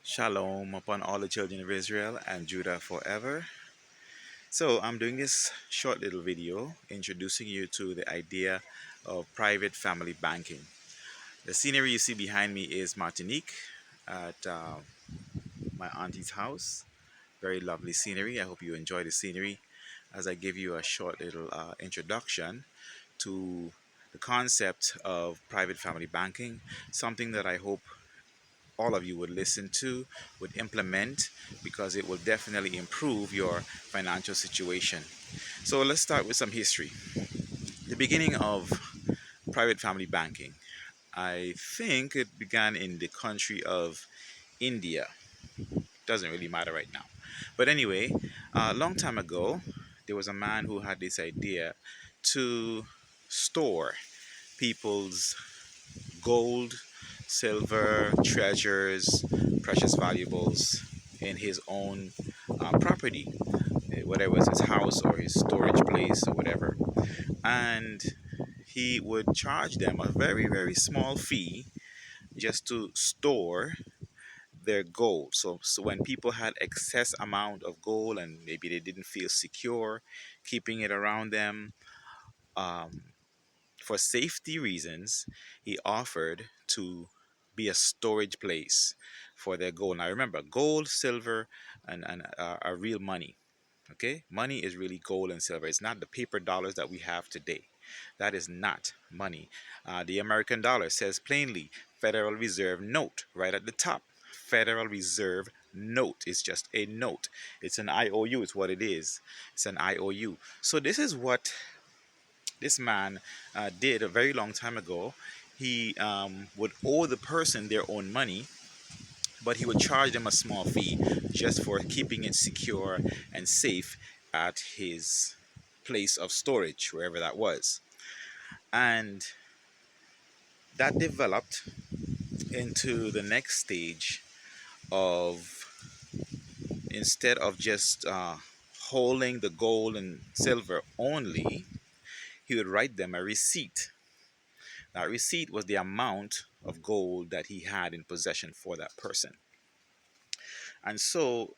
Shalom upon all the children of Israel and Judah forever. So, I'm doing this short little video introducing you to the idea of private family banking. The scenery you see behind me is Martinique at my auntie's house. Very lovely scenery. I hope you enjoy the scenery as I give you a short little introduction to the concept of private family banking, something that I hope all of you would listen to, would implement, because it will definitely improve your financial situation. So let's start with some history. The beginning of private family banking, I think it began in the country of India. Doesn't really matter right now. But anyway, a long time ago, there was a man who had this idea to store people's gold, silver, treasures, precious valuables in his own property, whether it was his house or his storage place or whatever. And he would charge them a very, very small fee just to store their gold. So when people had excess amount of gold and maybe they didn't feel secure keeping it around them, um, for safety reasons, he offered to be a storage place for their gold. Now remember, gold, silver, and are real money. Okay, money is really gold and silver. It's not the paper dollars that we have today. That is not money. The American dollar says plainly Federal Reserve note right at the top. Federal Reserve note is just a note. It's an IOU. It's what it is. It's an IOU. So this is what this man did a very long time ago. He would owe the person their own money, but he would charge them a small fee just for keeping it secure and safe at his place of storage, wherever that was. And that developed into the next stage of, instead of just holding the gold and silver only, he would write them a receipt. That receipt was the amount of gold that he had in possession for that person. And so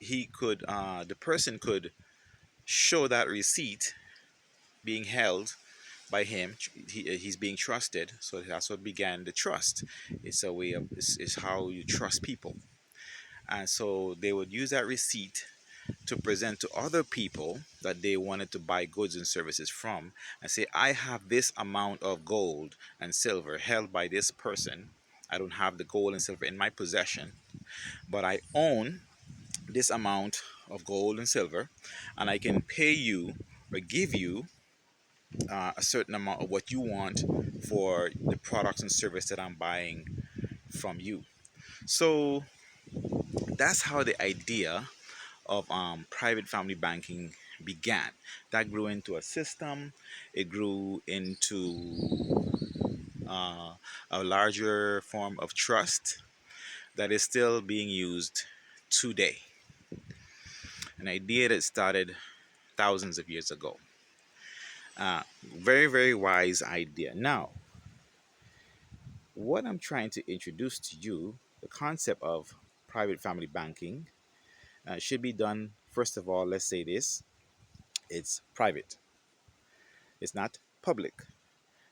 the person could show that receipt being held by him. He's being trusted. So that's what began the trust. It's a way of, it's how you trust people. And so they would use that receipt to present to other people that they wanted to buy goods and services from and say, I have this amount of gold and silver held by this person. I don't have the gold and silver in my possession, but I own this amount of gold and silver, and I can pay you or give you a certain amount of what you want for the products and service that I'm buying from you. So that's how the idea of private family banking began. That grew into a system. It grew into a larger form of trust that is still being used today. An idea that started thousands of years ago. Very, very wise idea. Now, what I'm trying to introduce to you, the concept of private family banking, should be done, first of all, let's say this, it's private. It's not public.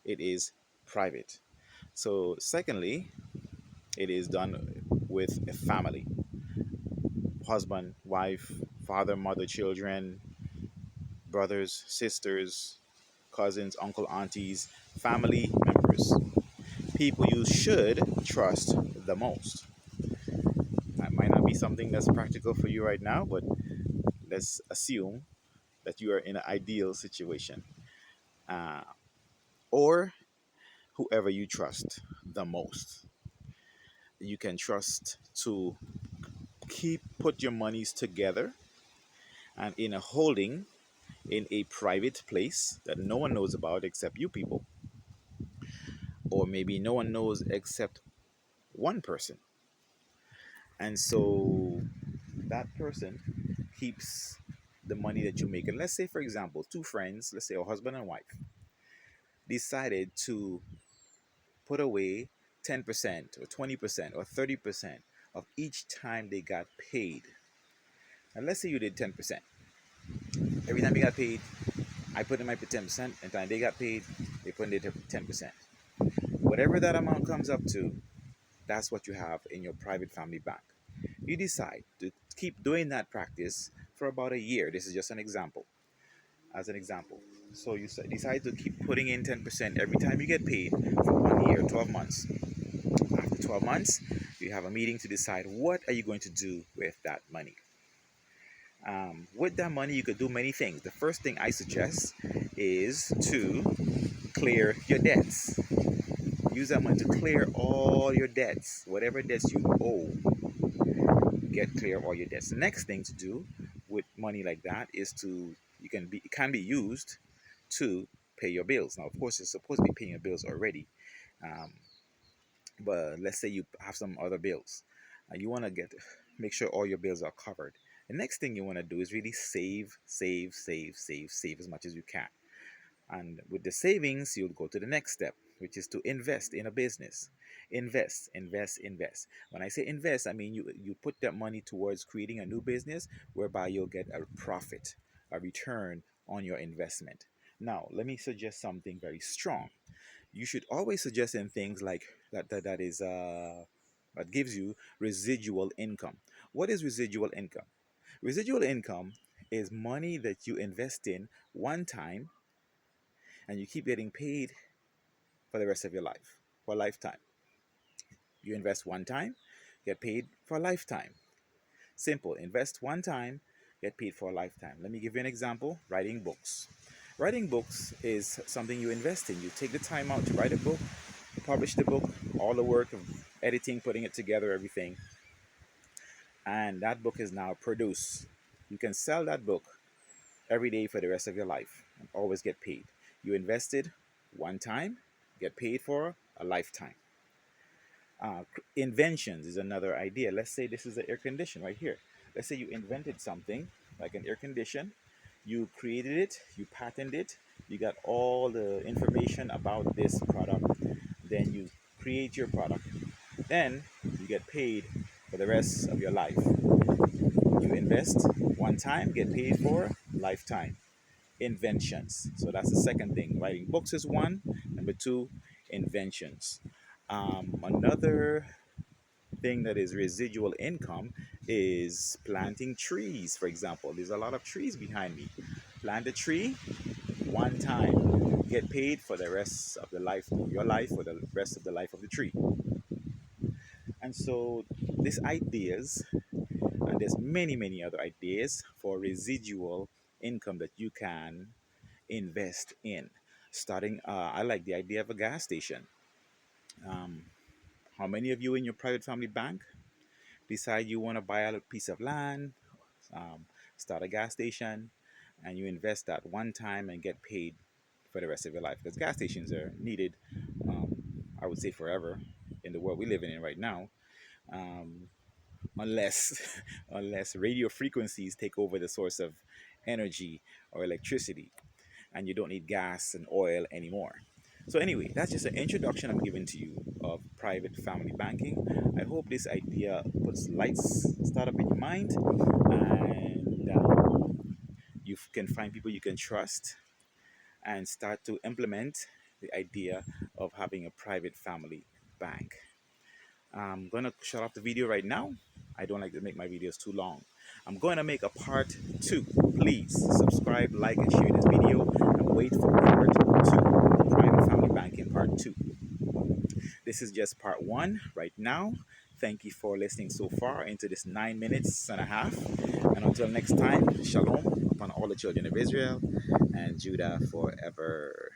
It is private. So, secondly, it is done with a family: husband, wife, father, mother, children, brothers, sisters, cousins, uncle, aunties, family members, people you should trust the most. That might not be something that's practical for you right now, but let's assume that you are in an ideal situation. Uh, or whoever you trust the most. You can trust to put your monies together and in a holding in a private place that no one knows about except you people, or maybe no one knows except one person. And so that person keeps the money that you make. And let's say, for example, two friends, let's say a husband and wife, decided to put away 10% or 20% or 30% of each time they got paid. And let's say you did 10%. Every time you got paid, I put in my 10%, and time they got paid, they put in their 10%. Whatever that amount comes up to, that's what you have in your private family bank. You decide to keep doing that practice for about a year. This is just an example. As an example. So you decide to keep putting in 10% every time you get paid for 1 year, 12 months. After 12 months, you have a meeting to decide what are you going to do with that money. With that money, you could do many things. The first thing I suggest is to clear your debts. Use that money to clear all your debts. Whatever debts you owe, get clear of all your debts. The next thing to do with money like that is to it can be used to pay your bills. Now, of course, you're supposed to be paying your bills already, um, but let's say you have some other bills. You want to make sure all your bills are covered. The next thing you want to do is really save, save, save, save, save as much as you can. And with the savings, you'll go to the next step, which is to invest in a business. Invest, invest, invest. When I say invest, I mean you put that money towards creating a new business whereby you'll get a profit, a return on your investment. Now, let me suggest something very strong. You should always suggest in things like that gives you residual income. What is residual income? Residual income is money that you invest in one time and you keep getting paid for the rest of your life, for a lifetime. You invest one time, get paid for a lifetime. Simple. Invest one time, get paid for a lifetime. Let me give you an example. Writing books. Writing books is something you invest in. You take the time out to write a book, publish the book, all the work of editing, putting it together, everything, and that book is now produced. You can sell that book every day for the rest of your life and always get paid. You invested one time, get paid for a lifetime. Inventions is another idea. Let's say this is an air condition right here. Let's say you invented something like an air condition. You created it, you patented it, you got all the information about this product. Then you create your product. Then you get paid for the rest of your life. You invest one time, get paid for lifetime. Inventions. So that's the second thing. Writing books is one. Number two, inventions. Another thing that is residual income is planting trees, for example. There's a lot of trees behind me. Plant a tree one time, get paid for the rest of the life of your life, for the rest of the life of the tree. And so these ideas, and there's many, many other ideas for residual income that you can invest in. I like the idea of a gas station. Um, how many of you in your private family bank decide you want to buy a piece of land, um, start a gas station, and you invest that one time and get paid for the rest of your life? Because gas stations are needed, um, I would say, forever in the world we live in right now, um, unless unless radio frequencies take over the source of energy or electricity, and you don't need gas and oil anymore. So anyway, that's just an introduction I'm giving to you of private family banking. I hope this idea puts lights start up in your mind, and you can find people you can trust and start to implement the idea of having a private family bank. I'm gonna shut off the video right now. I don't like to make my videos too long. I'm going to make a part 2. Please subscribe, like, and share this video, and wait for part 2, private family banking part 2. This is just part 1 right now. Thank you for listening so far into this 9 minutes and a half. And until next time, shalom upon all the children of Israel and Judah forever.